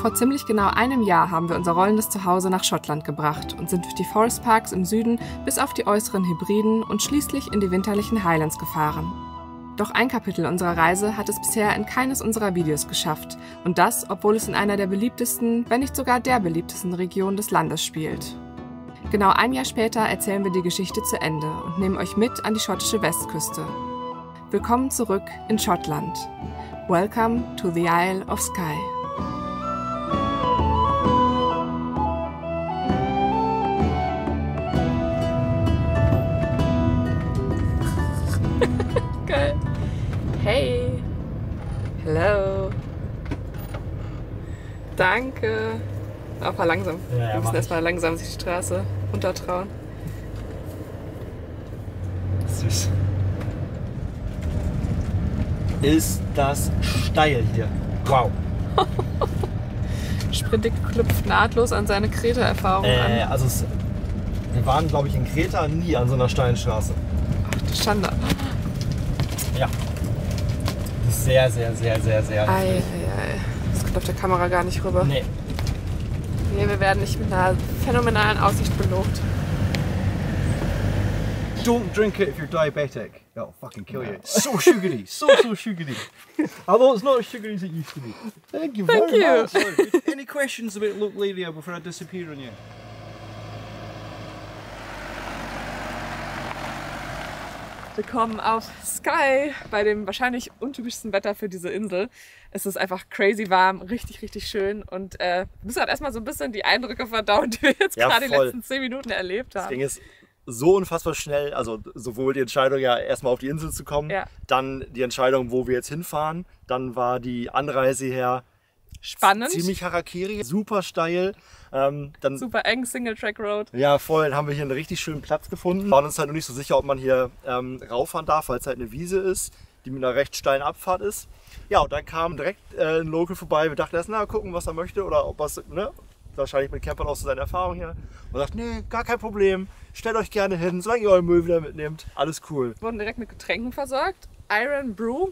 Vor ziemlich genau einem Jahr haben wir unser rollendes Zuhause nach Schottland gebracht und sind durch die Forest Parks im Süden bis auf die äußeren Hebriden und schließlich in die winterlichen Highlands gefahren. Doch ein Kapitel unserer Reise hat es bisher in keines unserer Videos geschafft. Und das, obwohl es in einer der beliebtesten, wenn nicht sogar der beliebtesten Region des Landes spielt. Genau ein Jahr später erzählen wir die Geschichte zu Ende und nehmen euch mit an die schottische Westküste. Willkommen zurück in Schottland. Welcome to the Isle of Skye. Geil. Hey. Hello. Danke. Aber langsam. Ja, wir müssen erstmal langsam sich die Straße runtertrauen. Süß. Ist das steil hier. Wow. Sprintig knüpft nahtlos an seine Kreta-Erfahrung an. Also wir waren, glaube ich, in Kreta nie an so einer steilen Straße. Ach du Schande. Ja. Das ist sehr, sehr, sehr, sehr, sehr. Ei. Das kommt auf der Kamera gar nicht rüber. Nee. Nee, wir werden nicht mit einer phänomenalen Aussicht belohnt. Don't drink it if you're diabetic. That'll fucking kill you. It's so sugary, so sugary. Although it's not as sugary as it used to be. Thank you Thank very you. much. Sorry. Any questions about Localia before I disappear on you? Willkommen auf Skye, bei dem wahrscheinlich untypischsten Wetter für diese Insel. Es ist einfach crazy warm, richtig, richtig schön und wir müssen halt erstmal so ein bisschen die Eindrücke verdauen, die wir jetzt Ja, gerade die voll. letzten 10 Minuten erlebt Das haben. Ding ist so unfassbar schnell, also sowohl die Entscheidung ja erstmal auf die Insel zu kommen, Ja. dann die Entscheidung, wo wir jetzt hinfahren, dann war die Anreise her Spannend, ziemlich Harakiri, super steil. Dann, super eng, Single-Track-Road. ja, voll, dann haben wir hier einen richtig schönen Platz gefunden. Wir waren uns halt noch nicht so sicher, ob man hier rauffahren darf, weil es halt eine Wiese ist, die mit einer recht steilen Abfahrt ist. Ja, und dann kam direkt ein Local vorbei. Wir dachten erst, na, gucken, was er möchte oder ob was, ne? Wahrscheinlich mit Campern auch so seine Erfahrung hier. Und sagt, nee, gar kein Problem, stellt euch gerne hin, solange ihr euren Müll wieder mitnehmt, alles cool. Wir wurden direkt mit Getränken versorgt. Iron Brew.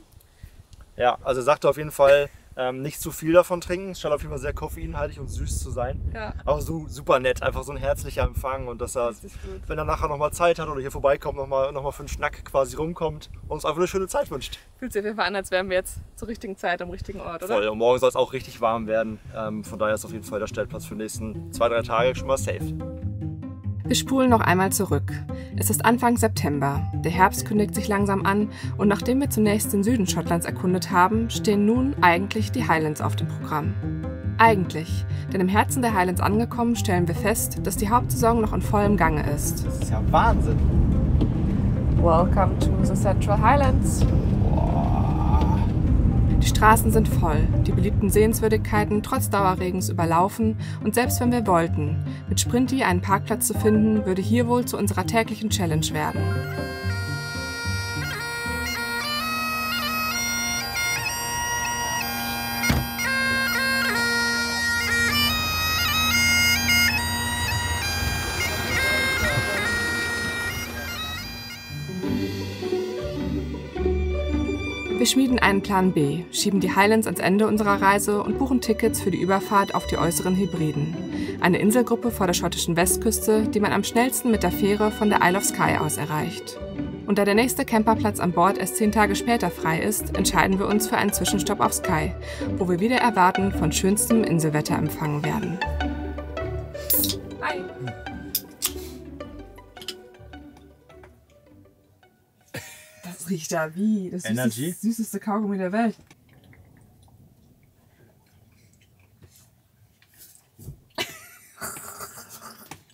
Ja, also er sagte auf jeden Fall, nicht zu viel davon trinken. Es scheint auf jeden Fall sehr koffeinhaltig und süß zu sein. Ja. Aber so super nett, einfach so ein herzlicher Empfang und dass er, Richtig gut. wenn er nachher nochmal Zeit hat oder hier vorbeikommt, nochmal für einen Schnack quasi rumkommt und uns einfach eine schöne Zeit wünscht. Fühlt sich auf jeden Fall an, als wären wir jetzt zur richtigen Zeit am richtigen Ort, oder? Voll. Und morgen soll es auch richtig warm werden. Von daher ist auf jeden Fall der Stellplatz für die nächsten 2-3 Tage schon mal safe. Wir spulen noch einmal zurück. Es ist Anfang September. Der Herbst kündigt sich langsam an und nachdem wir zunächst den Süden Schottlands erkundet haben, stehen nun eigentlich die Highlands auf dem Programm. Eigentlich, denn im Herzen der Highlands angekommen, stellen wir fest, dass die Hauptsaison noch in vollem Gange ist. Das ist ja Wahnsinn. Welcome to the Central Highlands. Die Straßen sind voll, die beliebten Sehenswürdigkeiten trotz Dauerregens überlaufen und selbst wenn wir wollten, mit Sprinti einen Parkplatz zu finden, würde hier wohl zu unserer täglichen Challenge werden. Wir schmieden einen Plan B, schieben die Highlands ans Ende unserer Reise und buchen Tickets für die Überfahrt auf die äußeren Hebriden. Eine Inselgruppe vor der schottischen Westküste, die man am schnellsten mit der Fähre von der Isle of Skye aus erreicht. Und da der nächste Camperplatz an Bord erst 10 Tage später frei ist, entscheiden wir uns für einen Zwischenstopp auf Skye, wo wir wieder erwarten von schönstem Inselwetter empfangen werden. Hi! Das riecht ja wie das Energy. süßeste Kaugummi der Welt.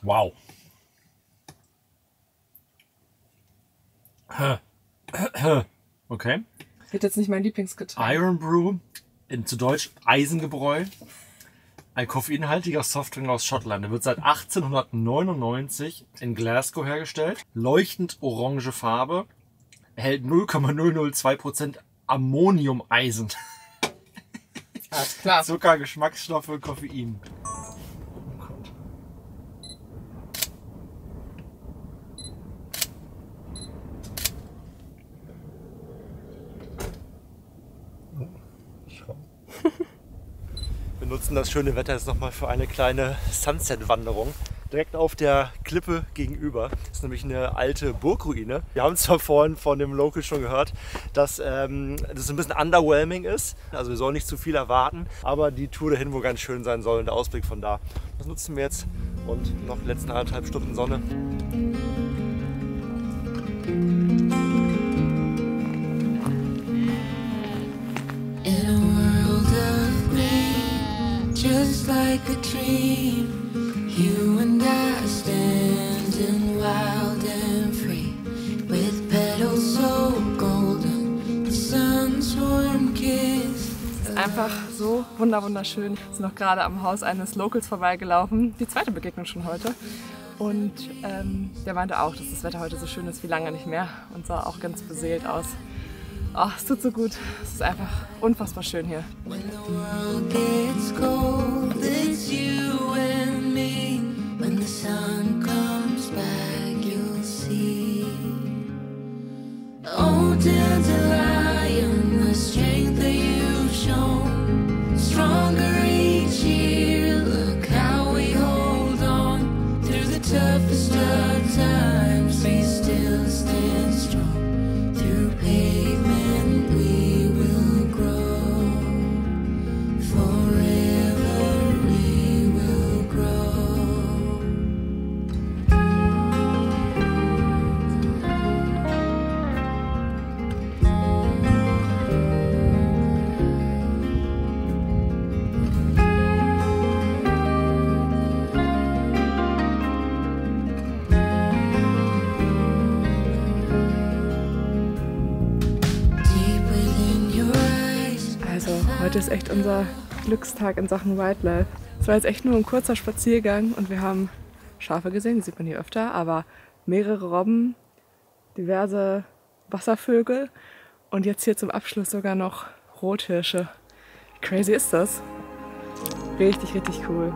Wow. Okay. Wird jetzt nicht mein Lieblingsgetränk. Iron Brew, zu Deutsch Eisengebräu. Ein koffeinhaltiger Softdrink aus Schottland. Der wird seit 1899 in Glasgow hergestellt. Leuchtend orange Farbe. Erhält 0,002% Ammoniumeisen. Alles klar. Zucker, Geschmacksstoffe, Koffein. nutzen das schöne Wetter jetzt nochmal für eine kleine Sunset-Wanderung. Direkt auf der Klippe gegenüber. Das ist nämlich eine alte Burgruine. Wir haben zwar vorhin von dem Local schon gehört, dass das ein bisschen underwhelming ist. Also wir sollen nicht zu viel erwarten, aber die Tour dahin wohl ganz schön sein soll und der Ausblick von da. Das nutzen wir jetzt und noch die letzten 1,5 Stunden Sonne. In a world of green, just like a dream. You and I standing wild and free, with petals so golden, the sun's warm kiss. Es ist einfach so wunderschön. Wir sind noch gerade am Haus eines Locals vorbeigelaufen. Die zweite Begegnung schon heute. Und der meinte auch, dass das Wetter heute so schön ist wie lange nicht mehr und sah auch ganz beseelt aus. Oh, es tut so gut. Es ist einfach unfassbar schön hier. When the world gets cold, it's you and me. When the sun comes back, you'll see. Oh, dandelion, the strength that you've shown, stronger each year. Look how we hold on through the toughest of times. We still stand strong through pavement. We will grow forever. We will grow. Heute ist echt unser Glückstag in Sachen Wildlife. Es war jetzt echt nur ein kurzer Spaziergang und wir haben Schafe gesehen, die sieht man hier öfter, aber mehrere Robben, diverse Wasservögel und jetzt hier zum Abschluss sogar noch Rothirsche. Wie crazy ist das? Richtig cool.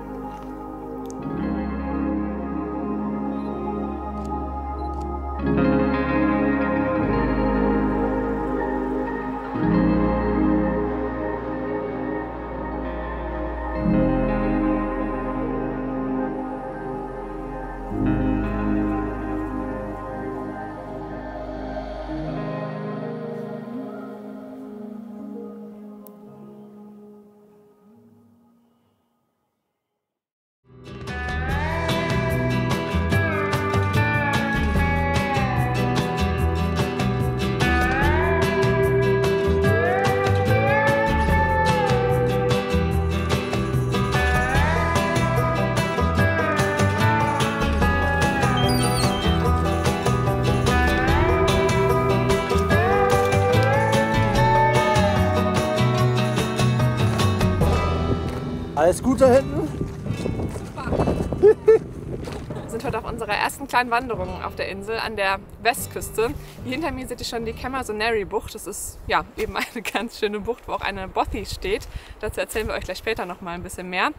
Alles gut da hinten? Wir sind heute auf unserer ersten kleinen Wanderung auf der Insel an der Westküste. Hier hinter mir seht ihr schon die Camasunary-Bucht. Das ist ja eben eine ganz schöne Bucht, wo auch eine Bothy steht. Dazu erzählen wir euch gleich später noch mal ein bisschen mehr.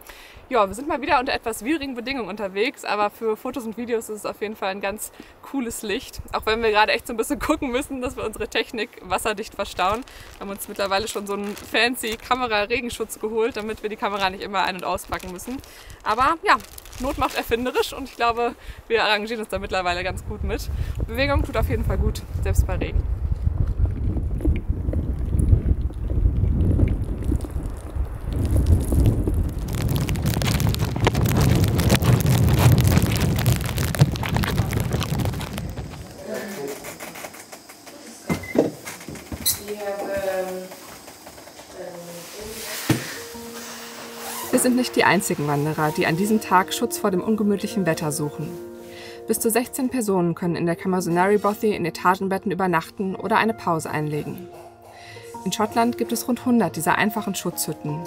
Ja, wir sind mal wieder unter etwas widrigen Bedingungen unterwegs, aber für Fotos und Videos ist es auf jeden Fall ein ganz cooles Licht. Auch wenn wir gerade echt so ein bisschen gucken müssen, dass wir unsere Technik wasserdicht verstauen. Wir haben uns mittlerweile schon so einen fancy Kamera-Regenschutz geholt, damit wir die Kamera nicht immer ein- und auspacken müssen. Aber ja, Not macht erfinderisch und ich glaube, wir arrangieren uns da mittlerweile ganz gut mit. Bewegung tut auf jeden Fall gut, selbst bei Regen. Wir sind nicht die einzigen Wanderer, die an diesem Tag Schutz vor dem ungemütlichen Wetter suchen. Bis zu 16 Personen können in der Camasunary Bothy in Etagenbetten übernachten oder eine Pause einlegen. In Schottland gibt es rund 100 dieser einfachen Schutzhütten.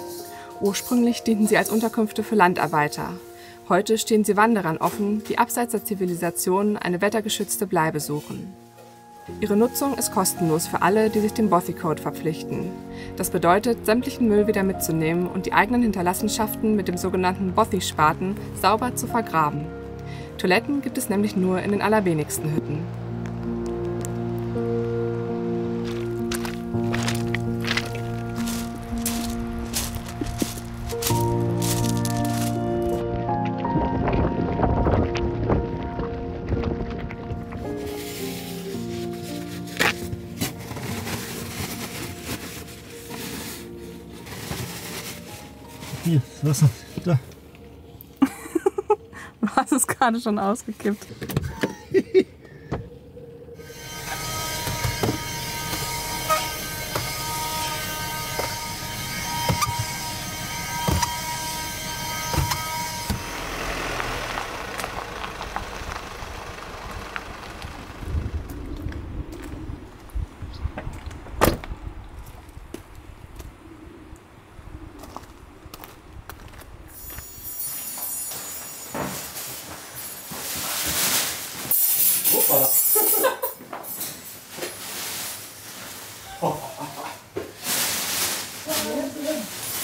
Ursprünglich dienten sie als Unterkünfte für Landarbeiter. Heute stehen sie Wanderern offen, die abseits der Zivilisation eine wettergeschützte Bleibe suchen. Ihre Nutzung ist kostenlos für alle, die sich dem Bothy Code verpflichten. Das bedeutet, sämtlichen Müll wieder mitzunehmen und die eigenen Hinterlassenschaften mit dem sogenannten Bothy-Spaten sauber zu vergraben. Toiletten gibt es nämlich nur in den allerwenigsten Hütten. Hier, Wasser. Da. Du hast es gerade schon ausgekippt. Hoppala.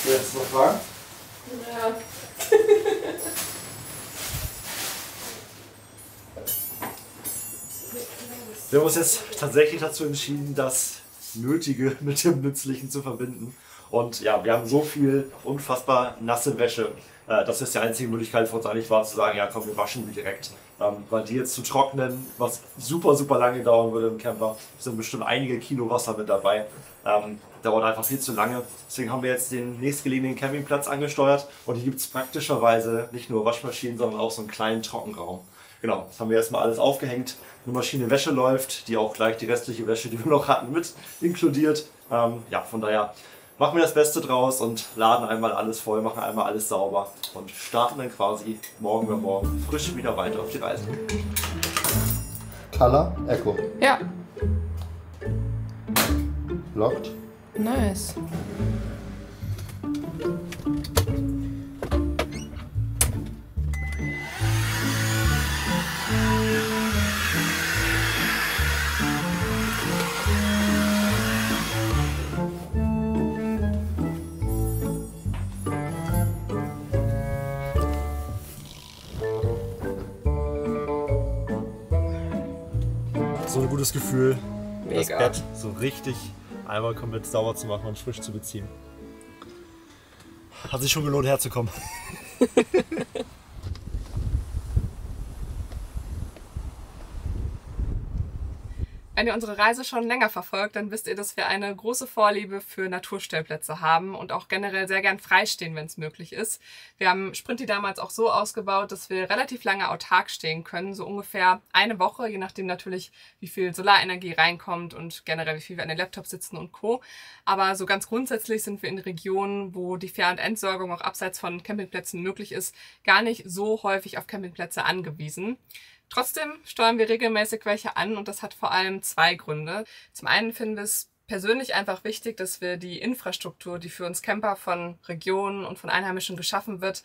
Jetzt noch Fragen? Ja. Wir haben uns jetzt tatsächlich dazu entschieden, das Nötige mit dem Nützlichen zu verbinden. Und ja, wir haben so viel unfassbar nasse Wäsche, dass es die einzige Möglichkeit für uns eigentlich war, zu sagen, ja komm, wir waschen die direkt. Weil die jetzt zu trocknen, was super, super lange dauern würde im Camper, sind bestimmt einige Kilo Wasser mit dabei. Dauert einfach viel zu lange. Deswegen haben wir jetzt den nächstgelegenen Campingplatz angesteuert. Und hier gibt es praktischerweise nicht nur Waschmaschinen, sondern auch so einen kleinen Trockenraum. Genau, das haben wir erstmal alles aufgehängt. Eine Maschine Wäsche läuft, die auch gleich die restliche Wäsche, die wir noch hatten, mit inkludiert. Ja, von daher machen wir das Beste draus und laden einmal alles voll, machen einmal alles sauber und starten dann quasi morgen über morgen frisch wieder weiter auf die Reise. Color, Echo. Ja, Locked. nice. So ein gutes Gefühl, das Mega. Bett so richtig einmal komplett sauber zu machen und frisch zu beziehen. Hat sich schon gelohnt herzukommen. Wenn ihr unsere Reise schon länger verfolgt, dann wisst ihr, dass wir eine große Vorliebe für Naturstellplätze haben und auch generell sehr gern freistehen, wenn es möglich ist. Wir haben Sprinti damals auch so ausgebaut, dass wir relativ lange autark stehen können, so ungefähr eine Woche, je nachdem natürlich, wie viel Solarenergie reinkommt und generell, wie viel wir an den Laptops sitzen und Co. Aber so ganz grundsätzlich sind wir in Regionen, wo die Fähr- und Entsorgung auch abseits von Campingplätzen möglich ist, gar nicht so häufig auf Campingplätze angewiesen. Trotzdem steuern wir regelmäßig welche an und das hat vor allem zwei Gründe. Zum einen finden wir es persönlich einfach wichtig, dass wir die Infrastruktur, die für uns Camper von Regionen und von Einheimischen geschaffen wird,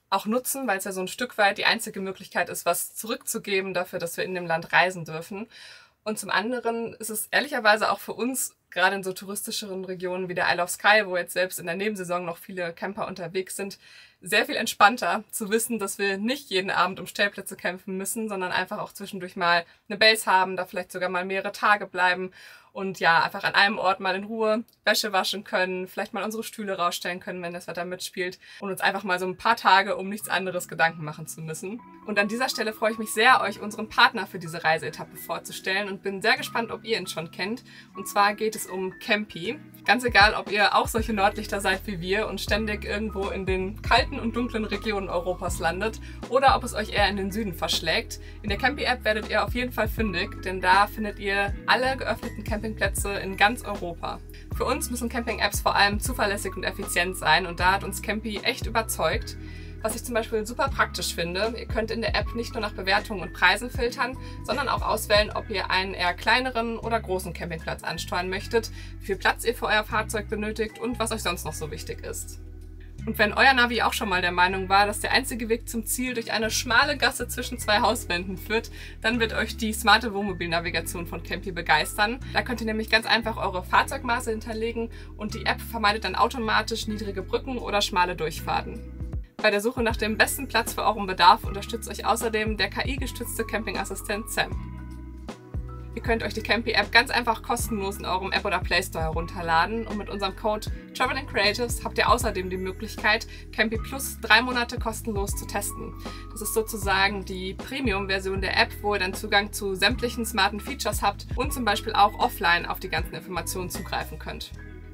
auch nutzen, weil es ja so ein Stück weit die einzige Möglichkeit ist, was zurückzugeben dafür, dass wir in dem Land reisen dürfen. Und zum anderen ist es ehrlicherweise auch für uns, gerade in so touristischeren Regionen wie der Isle of Skye, wo jetzt selbst in der Nebensaison noch viele Camper unterwegs sind, sehr viel entspannter zu wissen, dass wir nicht jeden Abend um Stellplätze kämpfen müssen, sondern einfach auch zwischendurch mal eine Base haben, da vielleicht sogar mal mehrere Tage bleiben und ja, einfach an einem Ort mal in Ruhe Wäsche waschen können, vielleicht mal unsere Stühle rausstellen können, wenn das Wetter mitspielt und uns einfach mal so ein paar Tage um nichts anderes Gedanken machen zu müssen. Und an dieser Stelle freue ich mich sehr, euch unseren Partner für diese Reiseetappe vorzustellen und bin sehr gespannt, ob ihr ihn schon kennt. Und zwar geht es um Campy. Ganz egal, ob ihr auch solche Nordlichter seid wie wir und ständig irgendwo in den kalten und dunklen Regionen Europas landet oder ob es euch eher in den Süden verschlägt. In der Campy-App werdet ihr auf jeden Fall fündig, denn da findet ihr alle geöffneten Campingplätze in ganz Europa. Für uns müssen Camping-Apps vor allem zuverlässig und effizient sein und da hat uns Campy echt überzeugt. Was ich zum Beispiel super praktisch finde, ihr könnt in der App nicht nur nach Bewertungen und Preisen filtern, sondern auch auswählen, ob ihr einen eher kleineren oder großen Campingplatz ansteuern möchtet, wie viel Platz ihr für euer Fahrzeug benötigt und was euch sonst noch so wichtig ist. Und wenn euer Navi auch schon mal der Meinung war, dass der einzige Weg zum Ziel durch eine schmale Gasse zwischen zwei Hauswänden führt, dann wird euch die smarte Wohnmobilnavigation von Campy begeistern. Da könnt ihr nämlich ganz einfach eure Fahrzeugmaße hinterlegen und die App vermeidet dann automatisch niedrige Brücken oder schmale Durchfahrten. Bei der Suche nach dem besten Platz für euren Bedarf unterstützt euch außerdem der KI-gestützte Campingassistent Sam. Ihr könnt euch die Campy-App ganz einfach kostenlos in eurem App oder Play Store herunterladen und mit unserem Code Traveling Creatives habt ihr außerdem die Möglichkeit, Campy Plus 3 Monate kostenlos zu testen. Das ist sozusagen die Premium-Version der App, wo ihr dann Zugang zu sämtlichen smarten Features habt und zum Beispiel auch offline auf die ganzen Informationen zugreifen könnt.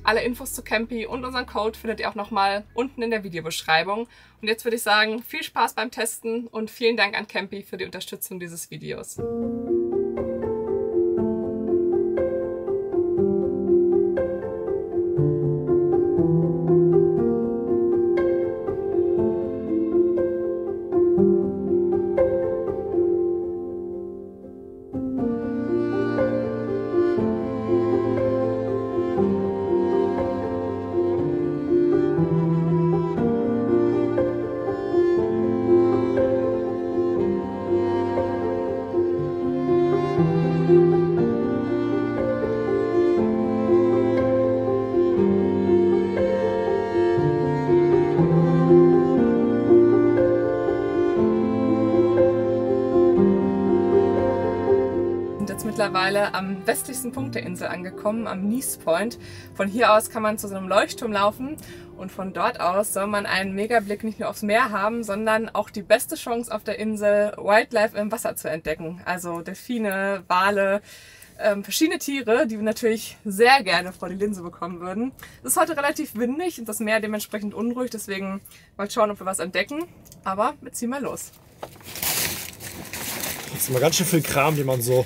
Alle Infos zu Campy und unseren Code findet ihr auch nochmal unten in der Videobeschreibung. Und jetzt würde ich sagen, viel Spaß beim Testen und vielen Dank an Campy für die Unterstützung dieses Videos. Mittlerweile am westlichsten Punkt der Insel angekommen, am Nice Point. Von hier aus kann man zu so einem Leuchtturm laufen und von dort aus soll man einen Megablick nicht nur aufs Meer haben, sondern auch die beste Chance auf der Insel, Wildlife im Wasser zu entdecken. Also Delfine, Wale, verschiedene Tiere, die wir natürlich sehr gerne vor die Linse bekommen würden. Es ist heute relativ windig und das Meer dementsprechend unruhig, deswegen mal schauen, ob wir was entdecken. Aber wir ziehen mal los. Das ist immer ganz schön viel Kram, den man so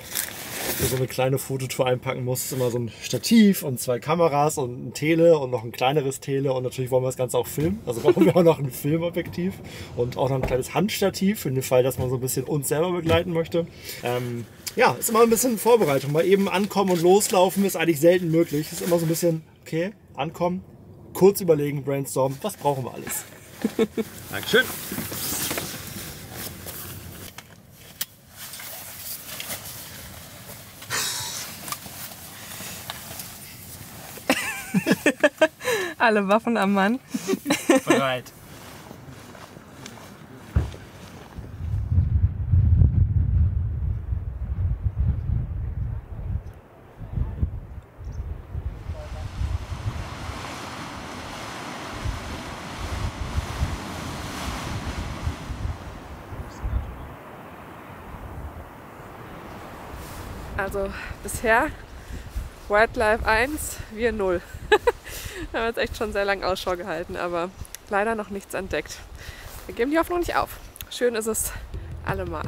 für so eine kleine Fototour einpacken muss. Das ist immer so ein Stativ und 2 Kameras und ein Tele und noch ein kleineres Tele und natürlich wollen wir das Ganze auch filmen. Also brauchen wir auch noch ein Filmobjektiv und auch noch ein kleines Handstativ für den Fall, dass man so ein bisschen uns selber begleiten möchte. Ja, ist immer ein bisschen Vorbereitung. Mal eben ankommen und loslaufen ist eigentlich selten möglich. Ist immer so ein bisschen, okay, ankommen, kurz überlegen, brainstormen, was brauchen wir alles. Dankeschön. Alle Waffen am Mann. Bereit. Also bisher Wildlife 1, wir 0. Wir haben jetzt echt schon sehr lange Ausschau gehalten, aber leider noch nichts entdeckt. Wir geben die Hoffnung nicht auf. Schön ist es allemal.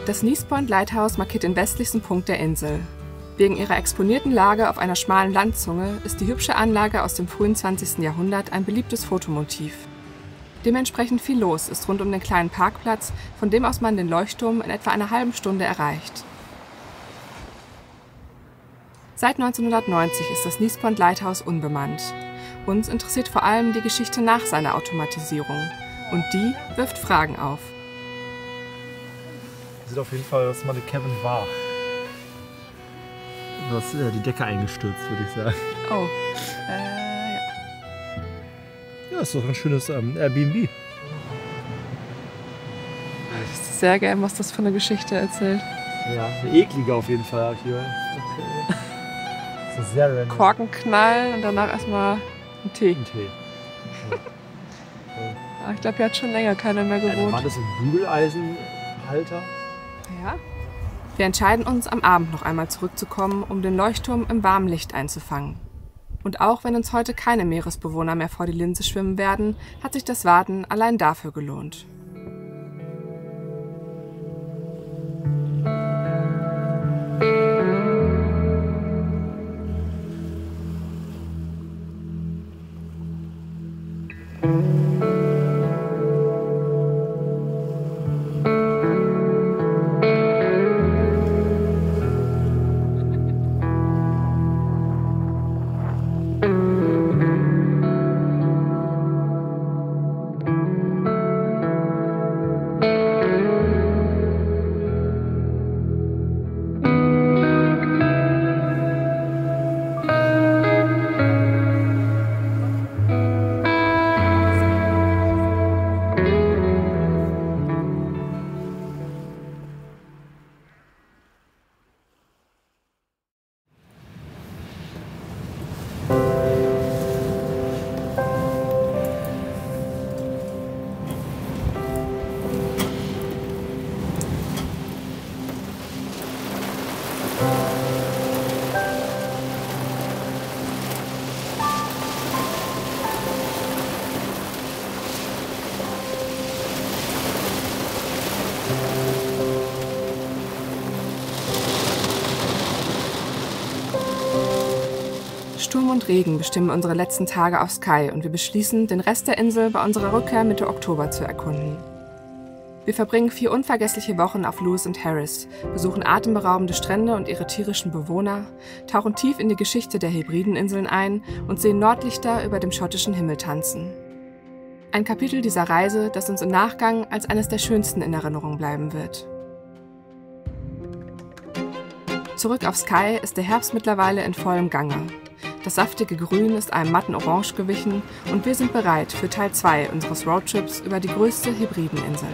Das Nice Point Lighthouse markiert den westlichsten Punkt der Insel. Wegen ihrer exponierten Lage auf einer schmalen Landzunge ist die hübsche Anlage aus dem frühen 20. Jahrhundert ein beliebtes Fotomotiv. Dementsprechend viel los ist rund um den kleinen Parkplatz, von dem aus man den Leuchtturm in etwa einer halben Stunde erreicht. Seit 1990 ist das Nice Point Lighthouse unbemannt. Uns interessiert vor allem die Geschichte nach seiner Automatisierung. Und die wirft Fragen auf. Sieht auf jeden Fall, dass mal eine Kevin war. Du hast die Decke eingestürzt, würde ich sagen. Oh, ja. Ja, ist doch ein schönes Airbnb. Ich wüsste sehr gern, was das für eine Geschichte erzählt. Ja, eine eklige auf jeden Fall hier. Das ist sehr random. Korken knallen und danach erstmal einen Tee. Ein Tee. Aber ich glaube, hier hat schon länger keiner mehr gewohnt. War das ein Bügeleisenhalter? Ja. Wir entscheiden uns, am Abend noch einmal zurückzukommen, um den Leuchtturm im warmen Licht einzufangen. Und auch wenn uns heute keine Meeresbewohner mehr vor die Linse schwimmen werden, hat sich das Warten allein dafür gelohnt. Sturm und Regen bestimmen unsere letzten Tage auf Skye und wir beschließen, den Rest der Insel bei unserer Rückkehr Mitte Oktober zu erkunden. Wir verbringen 4 unvergessliche Wochen auf Lewis und Harris, besuchen atemberaubende Strände und ihre tierischen Bewohner, tauchen tief in die Geschichte der Hebrideninseln ein und sehen Nordlichter über dem schottischen Himmel tanzen. Ein Kapitel dieser Reise, das uns im Nachgang als eines der schönsten in Erinnerung bleiben wird. Zurück auf Skye ist der Herbst mittlerweile in vollem Gange. Das saftige Grün ist einem matten Orange gewichen und wir sind bereit für Teil 2 unseres Roadtrips über die größte Hebrideninsel.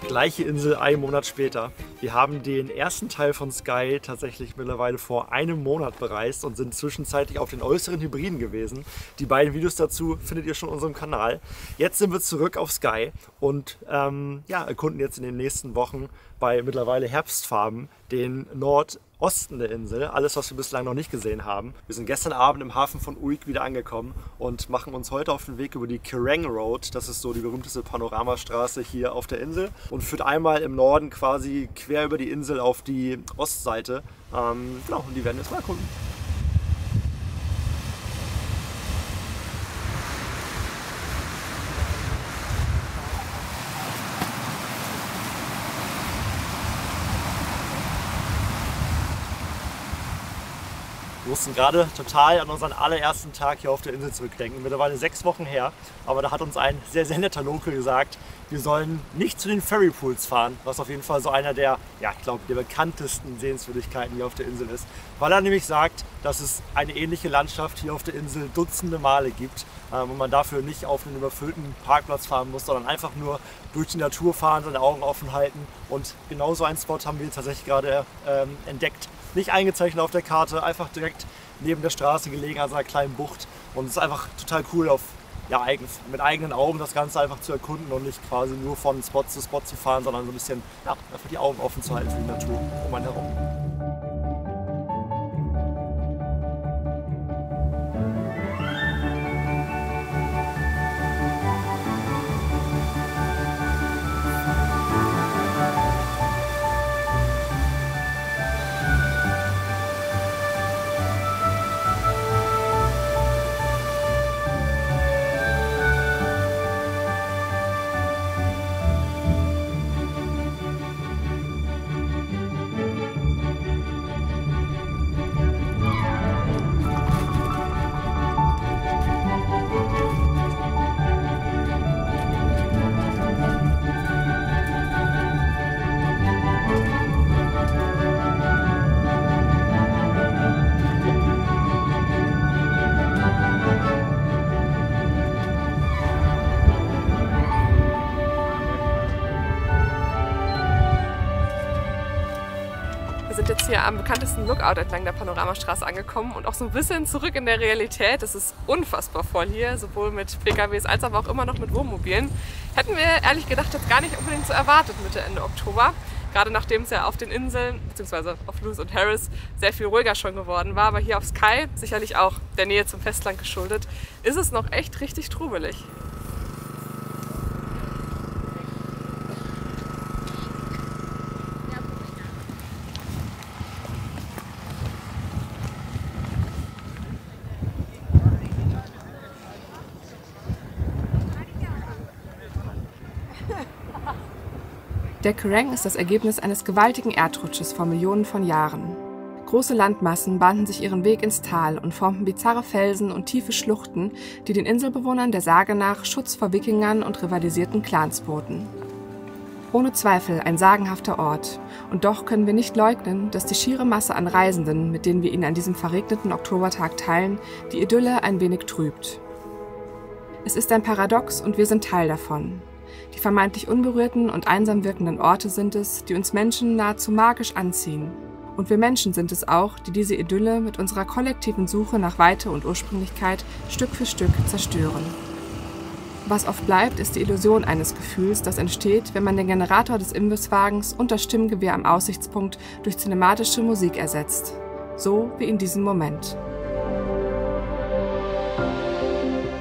Gleiche Insel, einen Monat später. Wir haben den ersten Teil von Skye tatsächlich mittlerweile vor einem Monat bereist und sind zwischenzeitlich auf den äußeren Hebriden gewesen. Die beiden Videos dazu findet ihr schon auf unserem Kanal. Jetzt sind wir zurück auf Skye und erkunden jetzt in den nächsten Wochen bei mittlerweile Herbstfarben den Nordosten der Insel. Alles, was wir bislang noch nicht gesehen haben. Wir sind gestern Abend im Hafen von Uig wieder angekommen und machen uns heute auf den Weg über die Kerrang Road. Das ist so die berühmteste Panoramastraße hier auf der Insel und führt einmal im Norden quasi quer über die Insel auf die Ostseite. Und die werden wir jetzt mal erkunden. Wir mussten gerade total an unseren allerersten Tag hier auf der Insel zurückdenken. Mittlerweile 6 Wochen her, aber da hat uns ein sehr, sehr netter Local gesagt, wir sollen nicht zu den Ferrypools fahren, was auf jeden Fall so einer der, ich glaube, der bekanntesten Sehenswürdigkeiten hier auf der Insel ist. Weil er nämlich sagt, dass es eine ähnliche Landschaft hier auf der Insel dutzende Male gibt und man dafür nicht auf einen überfüllten Parkplatz fahren muss, sondern einfach nur durch die Natur fahren, seine Augen offen halten. Und genau so einen Spot haben wir tatsächlich gerade entdeckt. Nicht eingezeichnet auf der Karte, einfach direkt neben der Straße gelegen, an so einer kleinen Bucht. Und es ist einfach total cool, mit eigenen Augen das Ganze einfach zu erkunden und nicht quasi nur von Spot zu Spot zu fahren, sondern so ein bisschen einfach die Augen offen zu halten für die Natur um einen herum. Wir sind jetzt hier am bekanntesten Lookout entlang der Panoramastraße angekommen und auch so ein bisschen zurück in der Realität. Es ist unfassbar voll hier, sowohl mit PKWs als aber auch immer noch mit Wohnmobilen. Hätten wir ehrlich gedacht jetzt gar nicht unbedingt so erwartet Mitte, Ende Oktober. Gerade nachdem es ja auf den Inseln, beziehungsweise auf Lewis und Harris, sehr viel ruhiger schon geworden war. Aber hier auf Skye, sicherlich auch der Nähe zum Festland geschuldet, ist es noch echt richtig trubelig. Der Kerrang ist das Ergebnis eines gewaltigen Erdrutsches vor Millionen von Jahren. Große Landmassen bahnten sich ihren Weg ins Tal und formten bizarre Felsen und tiefe Schluchten, die den Inselbewohnern der Sage nach Schutz vor Wikingern und rivalisierten Clans boten. Ohne Zweifel ein sagenhafter Ort, und doch können wir nicht leugnen, dass die schiere Masse an Reisenden, mit denen wir ihn an diesem verregneten Oktobertag teilen, die Idylle ein wenig trübt. Es ist ein Paradox und wir sind Teil davon. Die vermeintlich unberührten und einsam wirkenden Orte sind es, die uns Menschen nahezu magisch anziehen. Und wir Menschen sind es auch, die diese Idylle mit unserer kollektiven Suche nach Weite und Ursprünglichkeit Stück für Stück zerstören. Was oft bleibt, ist die Illusion eines Gefühls, das entsteht, wenn man den Generator des Imbisswagens und das Stimmgewehr am Aussichtspunkt durch cinematische Musik ersetzt. So wie in diesem Moment.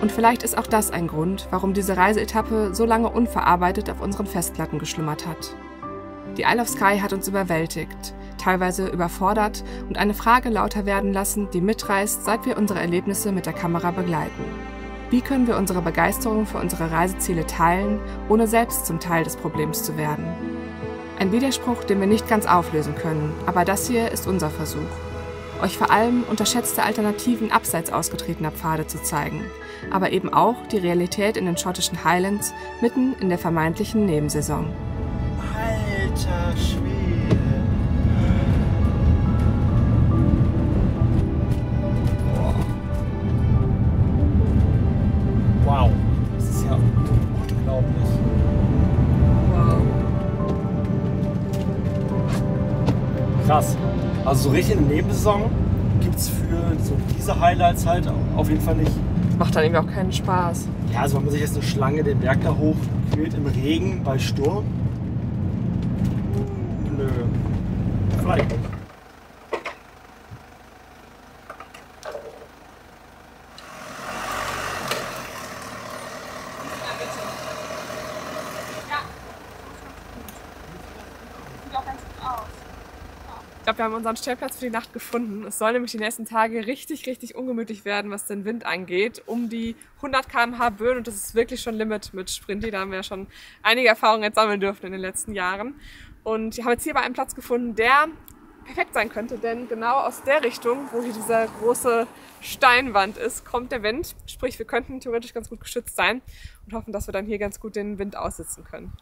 Und vielleicht ist auch das ein Grund, warum diese Reiseetappe so lange unverarbeitet auf unseren Festplatten geschlummert hat. Die Isle of Skye hat uns überwältigt, teilweise überfordert und eine Frage lauter werden lassen, die mitreißt, seit wir unsere Erlebnisse mit der Kamera begleiten. Wie können wir unsere Begeisterung für unsere Reiseziele teilen, ohne selbst zum Teil des Problems zu werden? Ein Widerspruch, den wir nicht ganz auflösen können, aber das hier ist unser Versuch. Euch vor allem unterschätzte Alternativen abseits ausgetretener Pfade zu zeigen, aber eben auch die Realität in den schottischen Highlands mitten in der vermeintlichen Nebensaison. Alter Schwede. Wow. Das ist ja unglaublich. Wow. Krass. Also so richtig eine Nebensaison gibt es für so diese Highlights halt auf jeden Fall nicht. Macht dann irgendwie auch keinen Spaß. Ja, also wenn man sich jetzt eine Schlange den Berg da hoch quält im Regen bei Sturm. Nö. Vielleicht. Ich glaube, wir haben unseren Stellplatz für die Nacht gefunden. Es soll nämlich die nächsten Tage richtig, richtig ungemütlich werden, was den Wind angeht. Um die 100 km/h Böen und das ist wirklich schon Limit mit Sprinti. Da haben wir ja schon einige Erfahrungen jetzt sammeln dürfen in den letzten Jahren. Und wir haben jetzt hier bei einem Platz gefunden, der perfekt sein könnte, denn genau aus der Richtung, wo hier diese große Steinwand ist, kommt der Wind. Sprich, wir könnten theoretisch ganz gut geschützt sein und hoffen, dass wir dann hier ganz gut den Wind aussitzen können.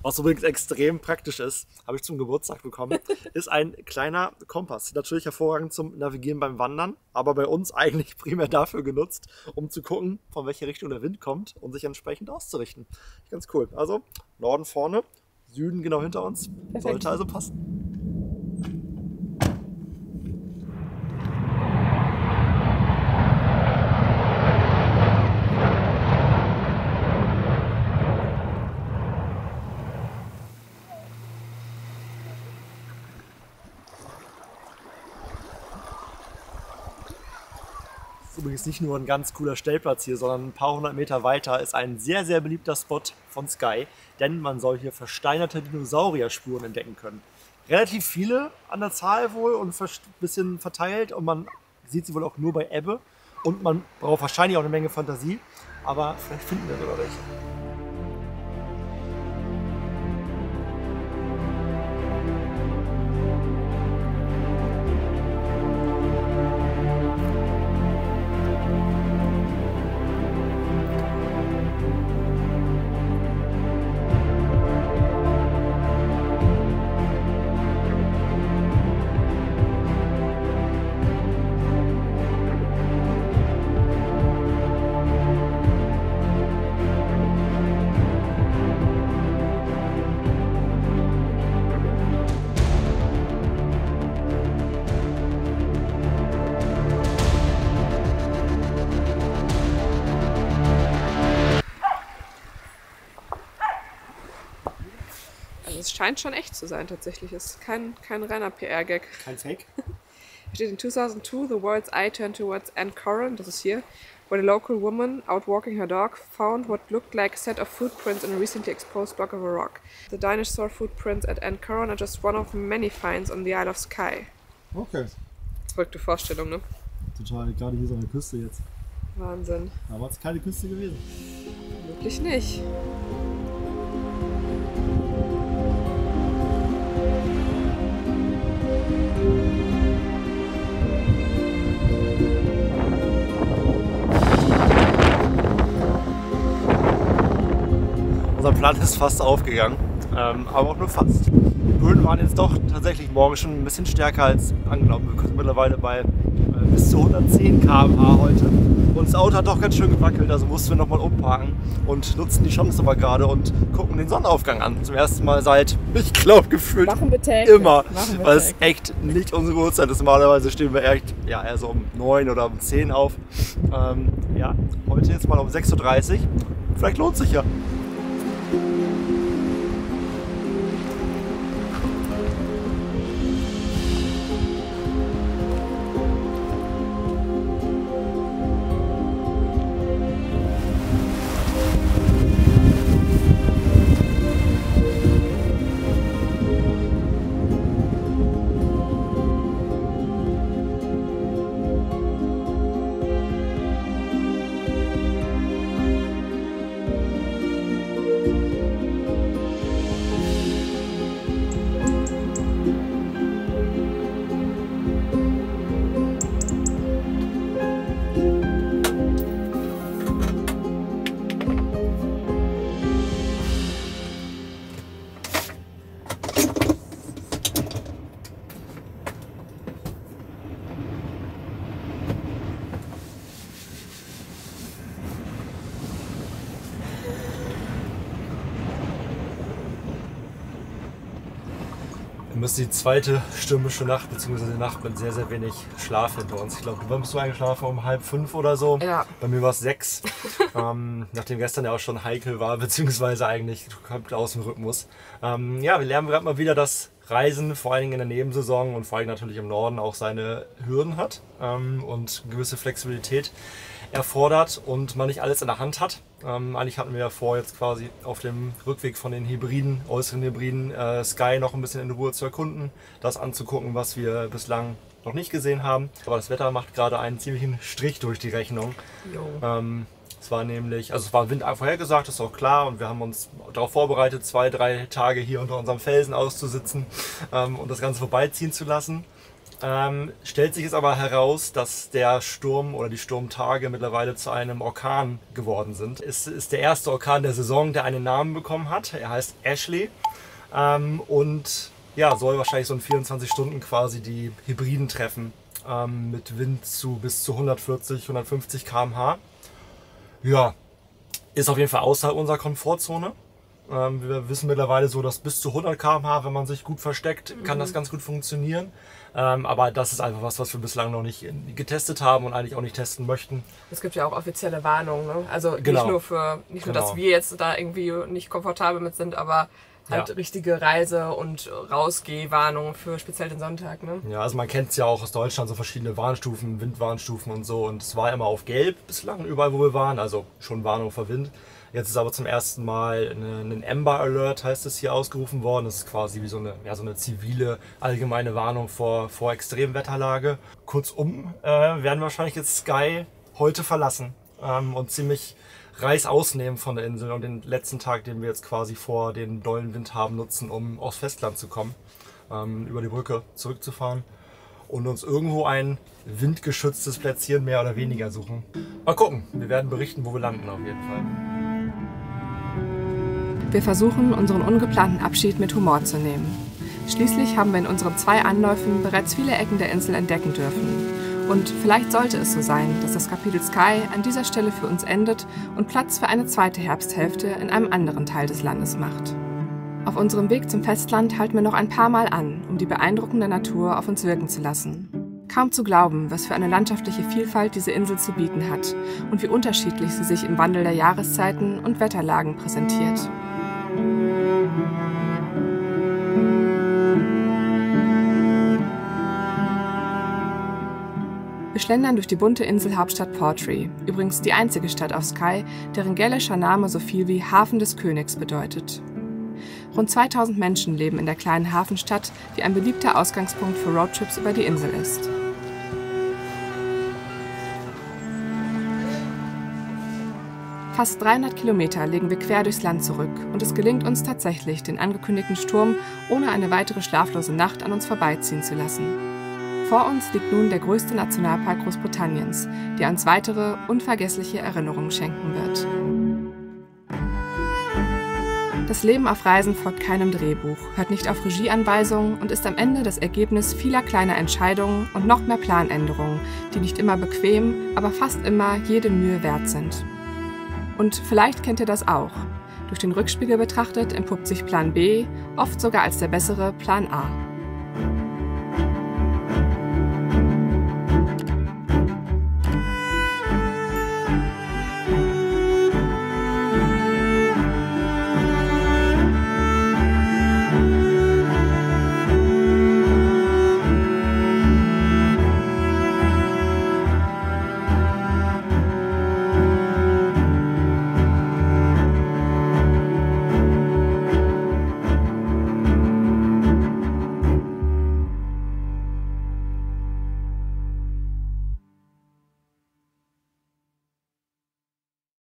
Was übrigens extrem praktisch ist, habe ich zum Geburtstag bekommen, ist ein kleiner Kompass. Natürlich hervorragend zum Navigieren beim Wandern, aber bei uns eigentlich primär dafür genutzt, um zu gucken, von welcher Richtung der Wind kommt und sich entsprechend auszurichten. Ganz cool. Also Norden vorne, Süden genau hinter uns. Perfekt. Sollte also passen. Übrigens nicht nur ein ganz cooler Stellplatz hier, sondern ein paar hundert Meter weiter ist ein sehr, sehr beliebter Spot von Skye, denn man soll hier versteinerte Dinosaurierspuren entdecken können. Relativ viele an der Zahl wohl und ein bisschen verteilt und man sieht sie wohl auch nur bei Ebbe und man braucht wahrscheinlich auch eine Menge Fantasie, aber vielleicht finden wir sogar welche. Es scheint schon echt zu sein tatsächlich. Es ist kein reiner PR-Gag. Kein Fake? Hier steht in 2002, the world's eye turned towards Ancoran, das ist hier, where a local woman, out walking her dog, found what looked like a set of footprints in a recently exposed block of a rock. The dinosaur footprints at Ancoran are just one of many finds on the Isle of Skye. Okay. Verrückte Vorstellung, ne? Total, gerade hier so eine Küste jetzt. Wahnsinn. Aber es ist keine Küste gewesen. Wirklich nicht. Unser Plan ist fast aufgegangen, aber auch nur fast. Die Böen waren jetzt doch tatsächlich morgen schon ein bisschen stärker als angenommen. Wir sind mittlerweile bei bis zu 110 km/h heute Und das Auto hat doch ganz schön gewackelt, also mussten wir nochmal umparken und nutzen die Chance aber gerade und gucken den Sonnenaufgang an. Zum ersten Mal seit, ich glaube, gefühlt immer, weil es echt nicht unsere Uhrzeit ist. Normalerweise stehen wir echt, ja, eher so um 9 oder um 10 auf. Ja, heute jetzt mal um 6:30 Uhr. Vielleicht lohnt sich ja. Wir müssen die zweite stürmische Nacht, beziehungsweise die Nacht mit sehr, sehr wenig Schlaf hinter uns. Ich glaube, wann bist du eingeschlafen? Um 4:30 oder so? Ja. Bei mir war es 6. Nachdem gestern ja auch schon heikel war, beziehungsweise eigentlich komplett aus dem Rhythmus. Ja, wir lernen gerade mal wieder, dass Reisen, vor allen Dingen in der Nebensaison und vor allem natürlich im Norden, auch seine Hürden hat und gewisse Flexibilität erfordert und man nicht alles in der Hand hat. Eigentlich hatten wir ja vor, jetzt quasi auf dem Rückweg von den Hybriden, äußeren Hybriden, Sky noch ein bisschen in Ruhe zu erkunden, das anzugucken, was wir bislang noch nicht gesehen haben. Aber das Wetter macht gerade einen ziemlichen Strich durch die Rechnung. Es war nämlich, also es war Wind vorhergesagt, ist auch klar, und wir haben uns darauf vorbereitet, 2-3 Tage hier unter unserem Felsen auszusitzen und das Ganze vorbeiziehen zu lassen. Stellt sich es aber heraus, dass der Sturm oder die Sturmtage mittlerweile zu einem Orkan geworden sind. Es ist der erste Orkan der Saison, der einen Namen bekommen hat. Er heißt Ashley und ja, soll wahrscheinlich so in 24 Stunden quasi die Hybriden treffen mit Wind zu bis zu 140, 150 km/h. Ja, ist auf jeden Fall außerhalb unserer Komfortzone. Wir wissen mittlerweile so, dass bis zu 100 km/h, wenn man sich gut versteckt, kann das ganz gut funktionieren. Aber das ist einfach was wir bislang noch nicht getestet haben und eigentlich auch nicht testen möchten. Es gibt ja auch offizielle Warnungen, ne? Also Genau. nicht nur, dass wir jetzt da irgendwie nicht komfortabel mit sind, aber halt richtige Reise- und Rausgehwarnungen für speziell den Sonntag, ne? Ja, also man kennt es ja auch aus Deutschland, so verschiedene Warnstufen, Windwarnstufen und so. Und es war immer auf Gelb bislang überall, wo wir waren, also schon Warnung vor Wind. Jetzt ist aber zum ersten Mal ein Amber Alert, heißt es, hier ausgerufen worden. Das ist quasi wie so eine zivile allgemeine Warnung vor Extremwetterlage. Kurzum werden wir wahrscheinlich jetzt Sky heute verlassen und ziemlich reißaus nehmen von der Insel und den letzten Tag, den wir jetzt quasi vor den dollen Wind haben, nutzen, um aufs Festland zu kommen, über die Brücke zurückzufahren und uns irgendwo ein windgeschütztes Plätzchen mehr oder weniger suchen. Mal gucken, wir werden berichten, wo wir landen auf jeden Fall. Wir versuchen, unseren ungeplanten Abschied mit Humor zu nehmen. Schließlich haben wir in unseren 2 Anläufen bereits viele Ecken der Insel entdecken dürfen. Und vielleicht sollte es so sein, dass das Kapitel Sky an dieser Stelle für uns endet und Platz für eine zweite Herbsthälfte in einem anderen Teil des Landes macht. Auf unserem Weg zum Festland halten wir noch ein paar Mal an, um die beeindruckende Natur auf uns wirken zu lassen. Kaum zu glauben, was für eine landschaftliche Vielfalt diese Insel zu bieten hat und wie unterschiedlich sie sich im Wandel der Jahreszeiten und Wetterlagen präsentiert. Wir schlendern durch die bunte Inselhauptstadt Portree, übrigens die einzige Stadt auf Sky, deren gälischer Name so viel wie Hafen des Königs bedeutet. Rund 2000 Menschen leben in der kleinen Hafenstadt, die ein beliebter Ausgangspunkt für Roadtrips über die Insel ist. Fast 300 Kilometer legen wir quer durchs Land zurück und es gelingt uns tatsächlich, den angekündigten Sturm ohne eine weitere schlaflose Nacht an uns vorbeiziehen zu lassen. Vor uns liegt nun der größte Nationalpark Großbritanniens, der uns weitere, unvergessliche Erinnerungen schenken wird. Das Leben auf Reisen folgt keinem Drehbuch, hört nicht auf Regieanweisungen und ist am Ende das Ergebnis vieler kleiner Entscheidungen und noch mehr Planänderungen, die nicht immer bequem, aber fast immer jede Mühe wert sind. Und vielleicht kennt ihr das auch. Durch den Rückspiegel betrachtet entpuppt sich Plan B oft sogar als der bessere Plan A.